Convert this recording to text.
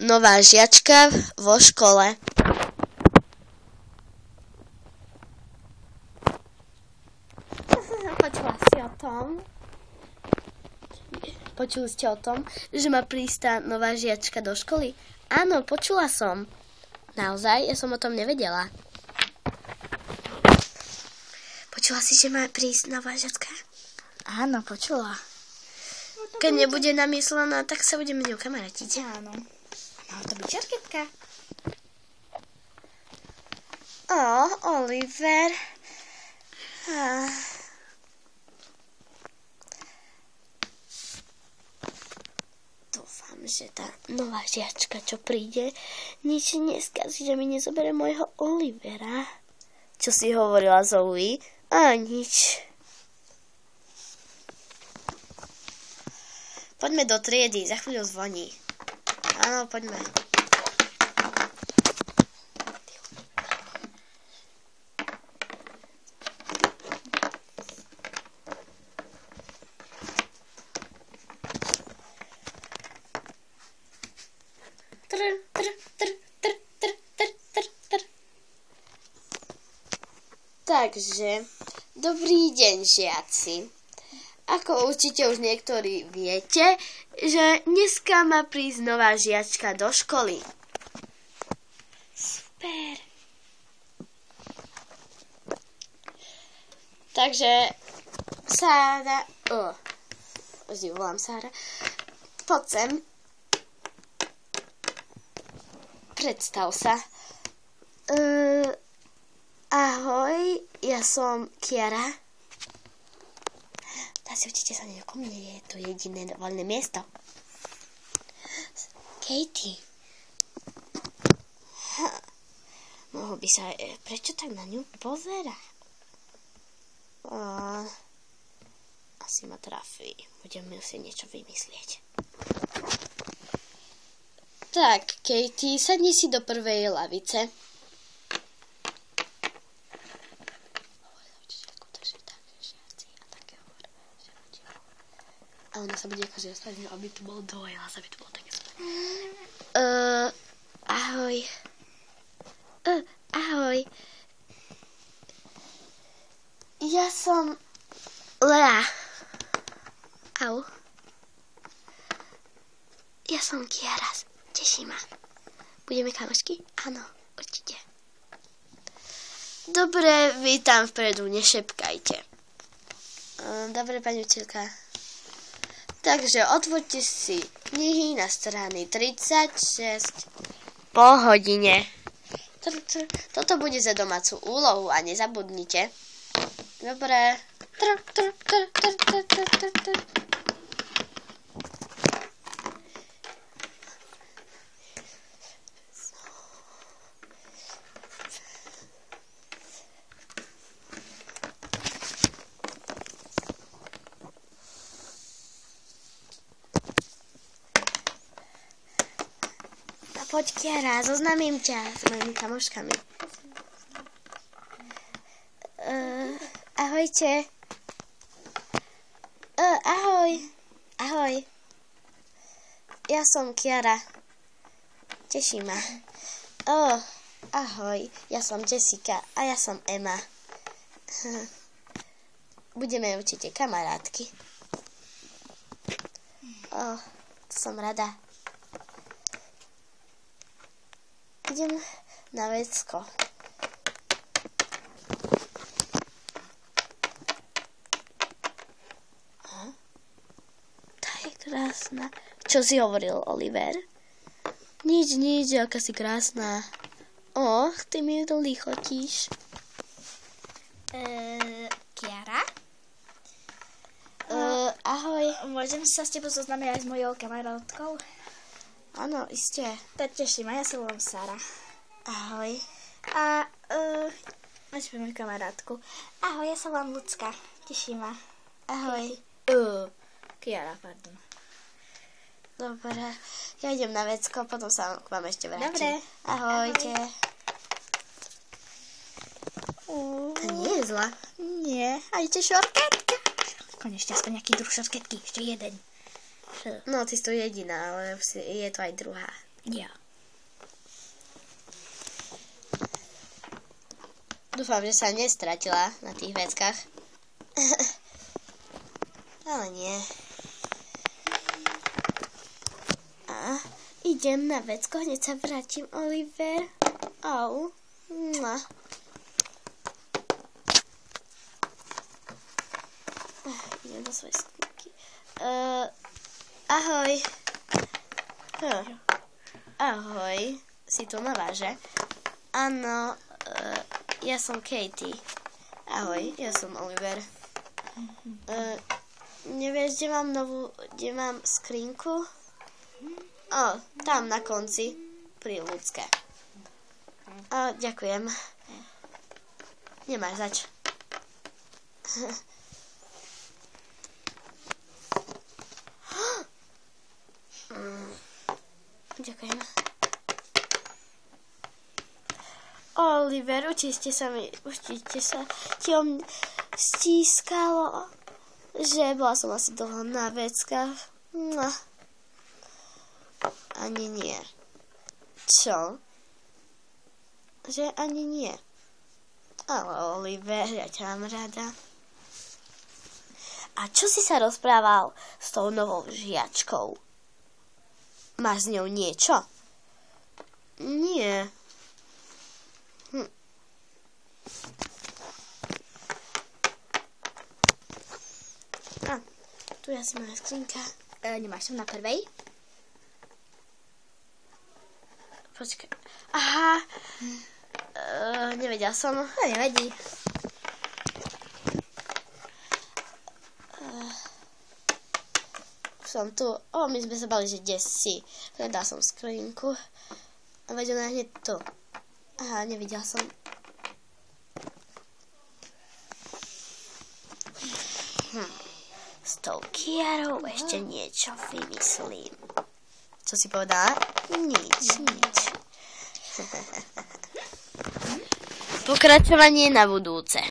Nová žiačka vo škole. Počuli ste o tom, že má prísť tá nová žiačka do školy? Áno, počula som. Naozaj? Ja som o tom nevedela. Počula si, že má prísť nová žiačka? Áno, počula. Keď nebude namyslená, tak sa budeme s ňou kamarátiť. Áno. Mala to byť šarketka. Oliver. Dúfam, že tá nová žiačka, čo príde, nič neskazí, že mi nezoberie môjho Olivera. Čo si hovorila Zoe? Nič. Poďme do triedy, za chvíľu zvoní. Áno, poďme. Takže, dobrý deň, žiaci. Ako určite už niektorí viete, že dneska má prísť nová žiačka do školy. Super. Takže, Sára... Vždy volám Sára. Poď sem. Predstav sa. Ahoj, ja som Kiara. Asi určite sa niekomu nie je to jediné voľné miesto. Katie. Mohol by sa... Prečo tak na ňu pozerá? Asi ma trafí. Budeme si niečo vymyslieť. Tak, Katie, sadni si do prvej lavice. A ona sa bude akože ospravedlniť, aby to bolo dvoje hlas, aby to bolo také super. Ahoj. Ahoj. Ja som Lea. Au. Ja som Kiara. Teší ma. Budeme kamošky? Áno, určite. Dobre, vy tam vpredu, nešepkajte. Dobre, pani učiteľka. Takže otvorte si knihy na strany 36 po hodine. Toto bude za domácu úlohu a nezabudnite. Dobre. Poď, Kiara, zoznámim ťa s mojimi kamoškami. Ahojte. Ahoj. Ahoj. Ja som Kiara. Teší ma. Ahoj. Ja som Jessica a ja som Emma. Budeme určite kamarátky. To som rada. Idem na vecko. Tá je krásna. Čo si hovoril, Oliver? Nič, aká si krásna. Ty mi to lichotíš. Kiara? Ahoj. Môžem sa s tebou zoznámiť aj s mojou kamarátkou? Áno, iste. To teší ma, ja sa volám Sára. Ahoj. A máš moju kamarátku. Ahoj, ja sa volám Lucka. Teší ma. Ahoj. Kiara, pardon. Dobre, ja idem na vecko, potom sa k vám ešte vrátim. Dobre. Ahojte. To nie je zlá. Nie, a idete šorketka. Konečne aspoň nejaký druh šorketky, ešte jeden. No, ty si to jediná, ale je to aj druhá. Ja. Dúfam, že sa nestratila na tých veckách. Ale nie. A idem na vecko, hneď sa vrátim, Oliver. Au. Mua. Idem do svojej skrinky. Ahoj. Ahoj. Si tu nová, že? Áno, ja som Katie. Ahoj, ja som Oliver. Nevieš, kde mám skrinku? Tam na konci, pri ľudské. Ďakujem. Nemáš zač. Ďakujem. Oliver, určite sa ti stískalo, že bola som asi dlho na veckách. Ani nie. Čo? Že ani nie. Ale Oliver, ja ťa mám rada. A čo si sa rozprával s tou novou žiačkou? Máš s ňou niečo? Nie. Tu je asi moja skrinka. Nemáš tam na prvej? Počkaj. Aha. Nevedela som. Nevadí. Som tu. My sme sa bali, že kde si. Hľadala som skrinku. A veď ona hneď tu. Aha, nevidela som. S tou Kiarou ešte niečo vymyslím. Co si povedala? Nič. Pokračovanie na budúce.